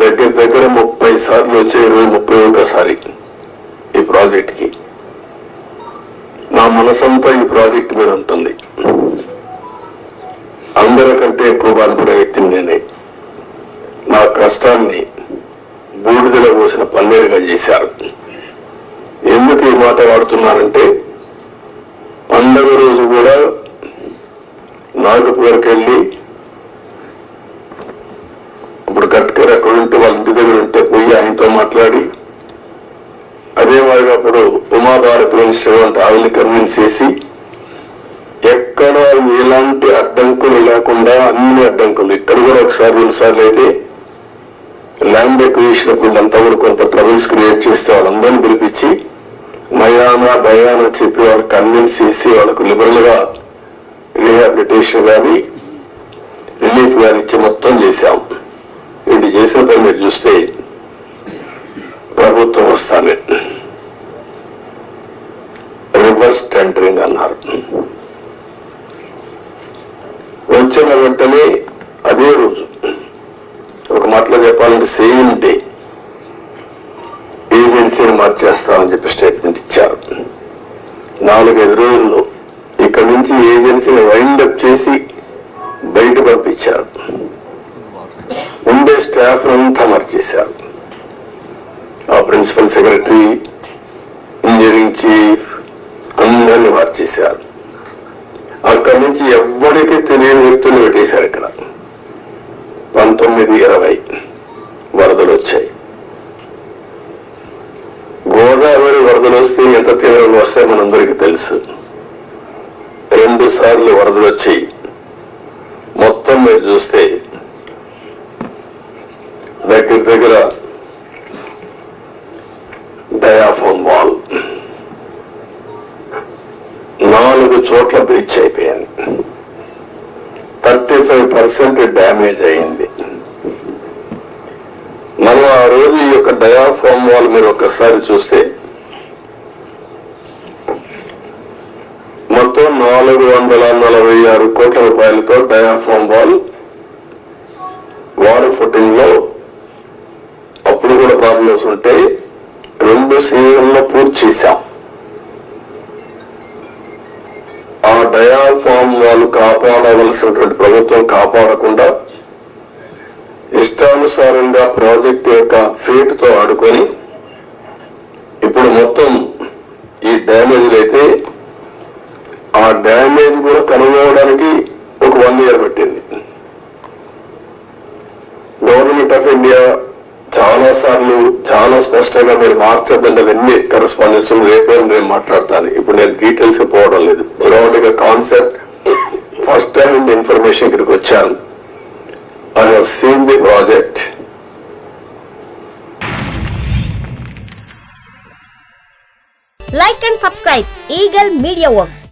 దగ్గర దగ్గర 30 సార్లు వచ్చే 31సారి ఈ ప్రాజెక్ట్ కి. నా మనసంతా ఈ ప్రాజెక్ట్ మీద ఉంటుంది. అందరికంటే ఎక్కువ బాధపడే వ్యక్తిని నేనే. నా కష్టాన్ని బూడిదలో పోసిన పన్నీరుగా చేశారు. ఎందుకు ఈ మాట వాడుతున్నానంటే, పండగ రోజు కూడా నాగపూర్కి వెళ్ళి, ఇప్పుడు గట్కర్ అక్కడ ఉంటే వాళ్ళ ఇంటి దగ్గర ఉంటే పోయి ఆయనతో మాట్లాడి, అదే మాదిరిగా అప్పుడు ఉమాభారత్ మినిస్టర్ అంటే ఆవిల్ని కన్విన్స్ చేసి, ఎక్కడ ఎలాంటి అడ్డంకులు లేకుండా అన్ని అడ్డంకులు, ఇక్కడ కూడా ఒకసారి 2 సార్లు అయితే ల్యాండ్ ఎక్విజిషన్ అప్పుడంతా కూడా కొంత ట్రబుల్స్ క్రియేట్ చేస్తే వాళ్ళందరినీ పిలిపించి మయానా భయానా చెప్పి వాళ్ళకి కన్విన్స్ చేసి వాళ్ళకు లిబరల్ గా రీహాబిలిటేషన్ కానీ రిలీఫ్ కానీ ఇచ్చి మొత్తం చేశాం. ఇది చేసిన పని మీరు చూస్తే ప్రభుత్వం వస్తానే రివర్స్ టెండరింగ్ అన్నారు. వచ్చిన వెంటనే అదే రోజు, ఒక మాటలో చెప్పాలంటే సేమ్ డే, ఏజెన్సీని మార్చేస్తామని చెప్పి స్టేట్మెంట్ ఇచ్చారు. 4-5 రోజుల్లో ఇక్కడ నుంచి ఏజెన్సీని వైండప్ చేసి బయట పంపించారు. ఉండే స్టాఫ్ అంతా మార్చేశారు. ఆ ప్రిన్సిపల్ సెక్రటరీ, ఇంజనీరింగ్ చీఫ్ అందరినీ మార్చేశారు. అక్కడి నుంచి ఎవ్వరికీ తెలియని వ్యక్తులు పెట్టేశారు. ఇక్కడ 19-20 వరదలు వచ్చాయి. గోదావరి వరదలు వస్తే ఎంత తీవ్రంగా వస్తాయో మనందరికీ తెలుసు. 2 సార్లు వరదలు వచ్చాయి. మొత్తం మీరు చూస్తే దగ్గర దగ్గర డయాఫామ్ వాల్ 4 చోట్ల బ్రీచ్ అయిపోయింది. 35% డ్యామేజ్ అయింది. మనం ఆ రోజు ఈ యొక్క డయాఫామ్ వాల్ మీరు ఒక్కసారి చూస్తే మొత్తం 446 కోట్ల రూపాయలతో డయాఫామ్ వాల్ వాటర్ ఫుటింగ్ లో అప్పుడు కూడా ప్రాబ్లమ్స్ ఉంటే 2 సీజన్లో పూర్తి చేశాం. ఆ డయాఫామ్ వాళ్ళు కాపాడవలసినటువంటి ప్రభుత్వం కాపాడకుండా ఇష్టానుసారంగా ప్రాజెక్ట్ యొక్క ఫేట్ తో ఆడుకొని ఇప్పుడు మొత్తం ఈ డ్యామేజ్లు అయితే ఆ డ్యామేజ్ కూడా కనుగొనడానికి ఒక 1 year పట్టింది. గవర్నమెంట్ ఆఫ్ ఇండియా చాలా సార్లు చాలా స్పష్టంగా మీరు మార్చద్దంటే అవన్నీ కరెస్పాండెన్స్ రేపే నేను మాట్లాడతాను. ఇప్పుడు నేను డీటెయిల్స్ పోవడం లేదు. బ్రాడ్ గా కాన్సెప్ట్ ఫస్ట్ టైం ఇన్ఫర్మేషన్ ఇక్కడికి వచ్చాను. I have seen the project. Like and subscribe Eagle Media Works.